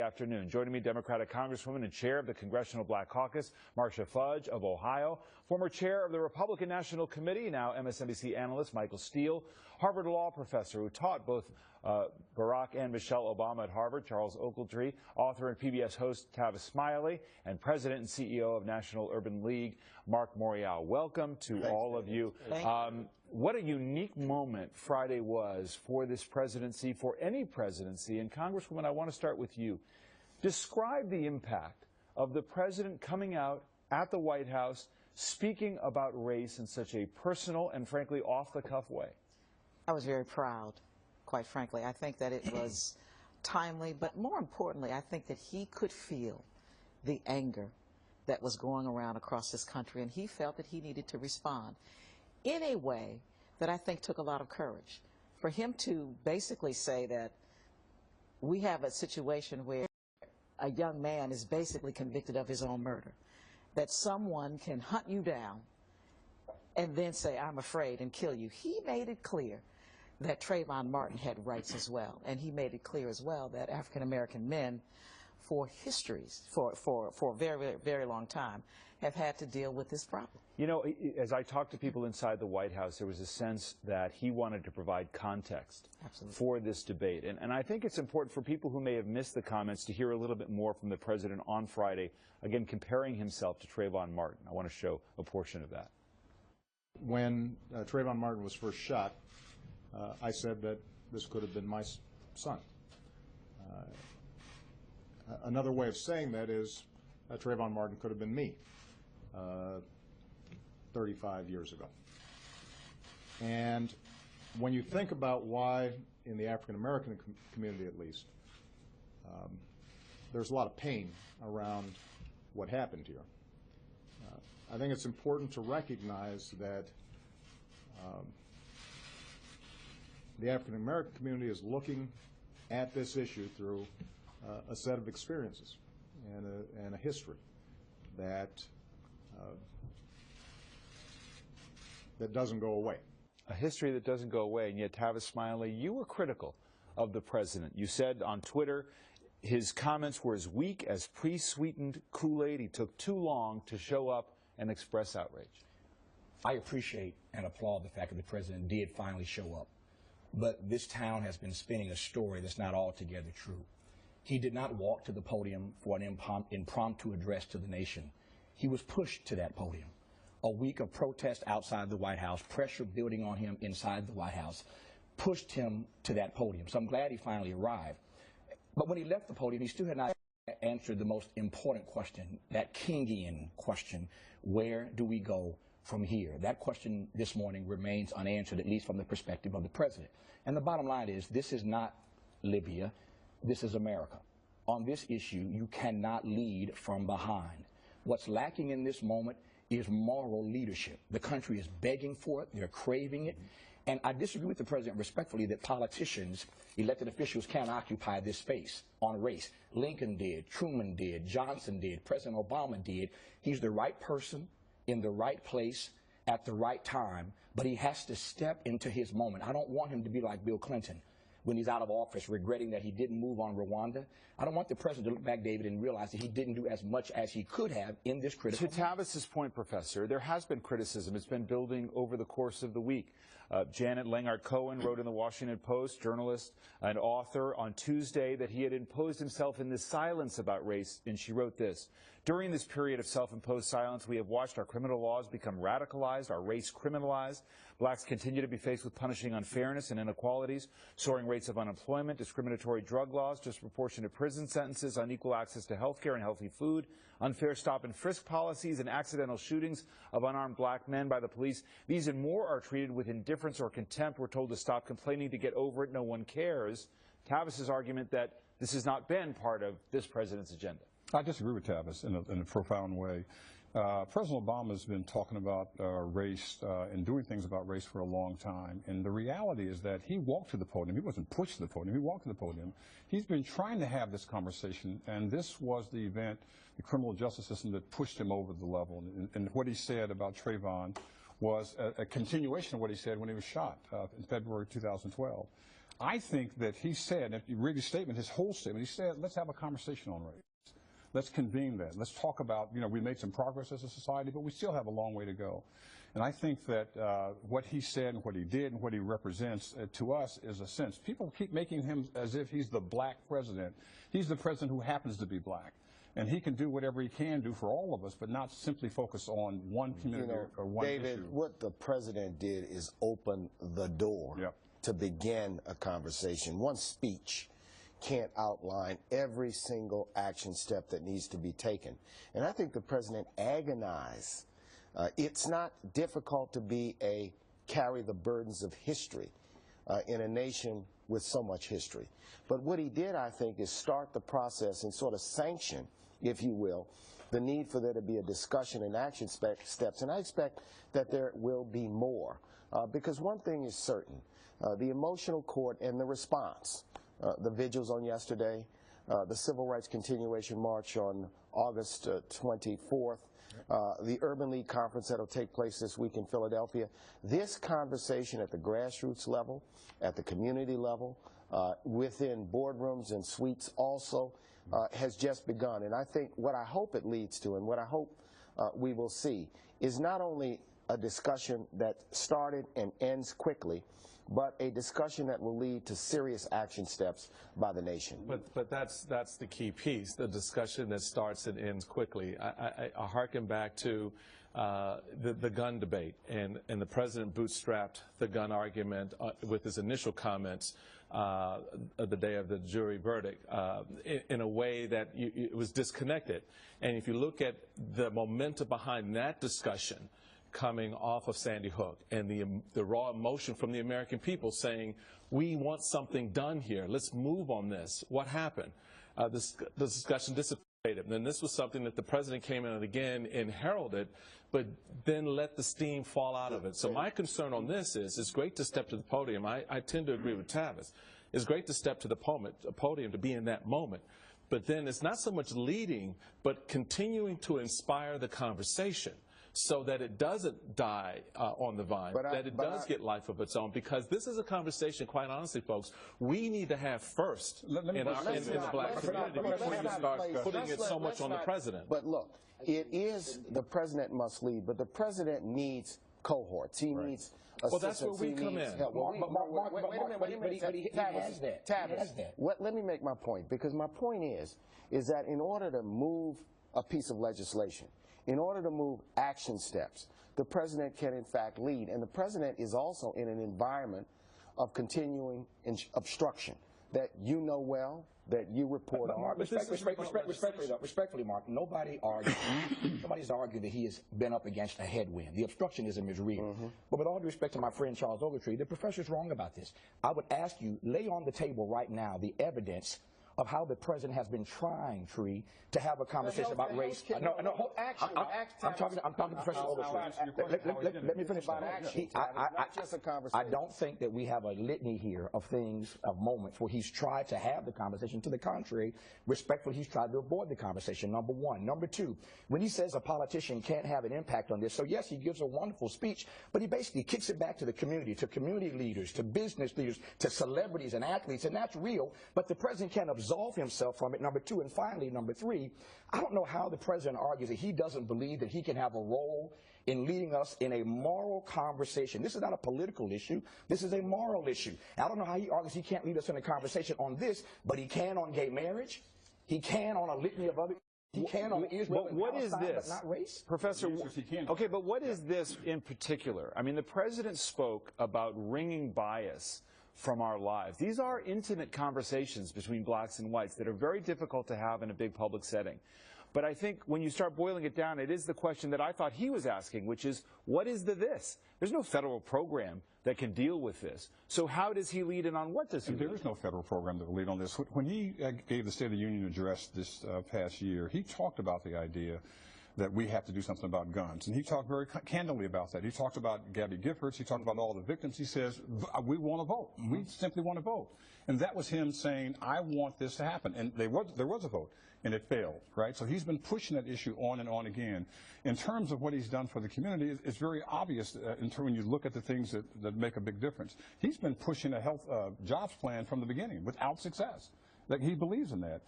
Afternoon. Joining me, Democratic Congresswoman and Chair of the Congressional Black Caucus, Marcia Fudge of Ohio, former Chair of the Republican National Committee, now MSNBC analyst Michael Steele, Harvard Law professor who taught both Barack and Michelle Obama at Harvard, Charles Ogletree, author and PBS host Tavis Smiley, and President and CEO of National Urban League, Marc Morial. Welcome to all of you. What a unique moment Friday was for this presidency, for any presidency. And Congresswoman, I want to start with you. Describe the impact of the president coming out at the White House, speaking about race in such a personal and frankly off-the-cuff way. I was very proud, quite frankly. I think that it was timely, but more importantly, I think that he could feel the anger that was going around across this country, and he felt that he needed to respond in a way that I think took a lot of courage. For him to basically say that we have a situation where a young man is basically convicted of his own murder, that someone can hunt you down and then say, I'm afraid, and kill you. He made it clear that Trayvon Martin had rights as well, and he made it clear as well that African-American men for a very, very long time have had to deal with this problem. You know, as I talked to people inside the White House, there was a sense that he wanted to provide context for this debate. And I think it's important for people who may have missed the comments to hear a little bit more from the president on Friday, again, comparing himself to Trayvon Martin. I want to show a portion of that. When Trayvon Martin was first shot, I said that this could have been my son. Another way of saying that is Trayvon Martin could have been me 35 years ago. And when you think about why, in the African-American community at least, there's a lot of pain around what happened here, I think it's important to recognize that the African-American community is looking at this issue through a set of experiences and a history that doesn't go away. A history that doesn't go away, and yet, Tavis Smiley, you were critical of the president. You said on Twitter his comments were as weak as pre-sweetened Kool-Aid. He took too long to show up and express outrage. I appreciate and applaud the fact that the president did finally show up. But this town has been spinning a story that's not altogether true. He did not walk to the podium for an impromptu address to the nation. He was pushed to that podium. A week of protest outside the White House, pressure building on him inside the White House, pushed him to that podium. So I'm glad he finally arrived. But when he left the podium, he still had not answered the most important question, that Kingian question, where do we go from here? That question this morning remains unanswered, at least from the perspective of the president. And the bottom line is, this is not Libya, this is America. On this issue, you cannot lead from behind. What's lacking in this moment is moral leadership. The country is begging for it, they're craving it. And I disagree with the president respectfully that politicians, elected officials, can't occupy this space on race. Lincoln did, Truman did, Johnson did, President Obama did. He's the right person in the right place at the right time, but he has to step into his moment. I don't want him to be like Bill Clinton when he's out of office, regretting that he didn't move on Rwanda. I don't want the president to look back, David, and realize that he didn't do as much as he could have in this critical moment. To Tavis's point, Professor, there has been criticism. It's been building over the course of the week. Janet Langard-Cohen wrote in the Washington Post, journalist and author, on Tuesday that he had imposed himself in this silence about race, and she wrote this: during this period of self-imposed silence, we have watched our criminal laws become radicalized, our race criminalized. Blacks continue to be faced with punishing unfairness and inequalities, soaring rates of unemployment, discriminatory drug laws, disproportionate prison sentences, unequal access to health care and healthy food, unfair stop-and-frisk policies, and accidental shootings of unarmed black men by the police. These and more are treated with indifference or contempt. We're told to stop complaining, to get over it. No one cares. Tavis's argument that this has not been part of this president's agenda. I disagree with Tavis in a profound way. President Obama has been talking about race and doing things about race for a long time. And the reality is that he walked to the podium. He wasn't pushed to the podium. He walked to the podium. He's been trying to have this conversation, and this was the event, the criminal justice system, that pushed him over the level. And what he said about Trayvon was a continuation of what he said when he was shot in February 2012. I think that he said, if you read his statement, his whole statement, he said, let's have a conversation on race. Let's convene that. Let's talk about, we made some progress as a society, but we still have a long way to go. And I think that what he said and what he did and what he represents to us is a sense. People keep making him as if he's the black president. He's the president who happens to be black. And he can do whatever he can do for all of us, but not simply focus on one community or one issue. David, what the president did is open the door to begin a conversation. One speech can't outline every single action step that needs to be taken. And I think the president agonized. It's not difficult to carry the burdens of history in a nation with so much history. But what he did, I think, is start the process and sort of sanction, if you will, the need for there to be a discussion and action steps. And I expect that there will be more. Because one thing is certain, the emotional court and the response, the vigils on yesterday, the Civil Rights Continuation March on August 24th, the Urban League Conference that will take place this week in Philadelphia. This conversation at the grassroots level, at the community level, within boardrooms and suites also has just begun. And I think what I hope it leads to and what I hope we will see is not only a discussion that started and ends quickly, but a discussion that will lead to serious action steps by the nation. But that's the key piece, the discussion that starts and ends quickly. I hearken back to the gun debate, and the president bootstrapped the gun argument with his initial comments the day of the jury verdict in a way that it was disconnected. And if you look at the momentum behind that discussion, coming off of Sandy Hook and the raw emotion from the American people saying, we want something done here. Let's move on this. What happened? The discussion dissipated. And then this was something that the president came in again and heralded, but then let the steam fall out of it. So my concern on this is it's great to step to the podium. I tend to agree with Tavis. It's great to step to the podium to be in that moment. But then it's not so much leading, but continuing to inspire the conversation, so that it doesn't die on the vine, that it does get life of its own, because this is a conversation, quite honestly, folks, we need to have first in the black community before you start putting it so much on the president. But look, it is the president must lead, but the president needs cohorts. He needs assistance. Well, that's where we come in. Let me make my point, because my point is that in order to move a piece of legislation, in order to move action steps, the president can in fact lead. And the president is also in an environment of continuing obstruction that you know well, that you report on. Mark, respectfully, Mark, nobody's arguing that he has been up against a headwind. The obstructionism is real. But with all due respect to my friend Charles Ogletree, the professor's wrong about this. I would ask you, lay on the table right now the evidence of how the president has been trying, Tree, to have a conversation about race. I'm talking to Professor Ogletree. Let me finish. I don't think that we have a litany here of things, of moments where he's tried to have the conversation. To the contrary, respectfully, he's tried to avoid the conversation, number one. Number two, when he says a politician can't have an impact on this, so yes, he gives a wonderful speech, but he basically kicks it back to the community leaders, to business leaders, to celebrities and athletes, and that's real, but the president can't absolve himself from it, number two. And finally, number three, I don't know how the president argues that he doesn't believe that he can have a role in leading us in a moral conversation. This is not a political issue. This is a moral issue. I don't know how he argues he can't lead us in a conversation on this, but he can on gay marriage. He can on a litany of other. He can on Israel and Palestine, but not race. Professor, okay, but what is this in particular? I mean, the president spoke about wringing bias from our lives. These are intimate conversations between blacks and whites that are very difficult to have in a big public setting. But I think when you start boiling it down, it is the question that I thought he was asking, which is, what is the this? There's no federal program that can deal with this. So how does he lead, and on what does he lead? There is no federal program that will lead on this. When he gave the State of the Union address this past year, he talked about the idea that we have to do something about guns. And he talked very candidly about that. He talked about Gabby Giffords. He talked about all the victims. He says, we want to vote. We simply want to vote. And that was him saying, I want this to happen. And there was a vote, and it failed, right? So he's been pushing that issue on and on again. In terms of what he's done for the community, it's very obvious when you look at the things that make a big difference. He's been pushing a health jobs plan from the beginning without success. Like, he believes in that.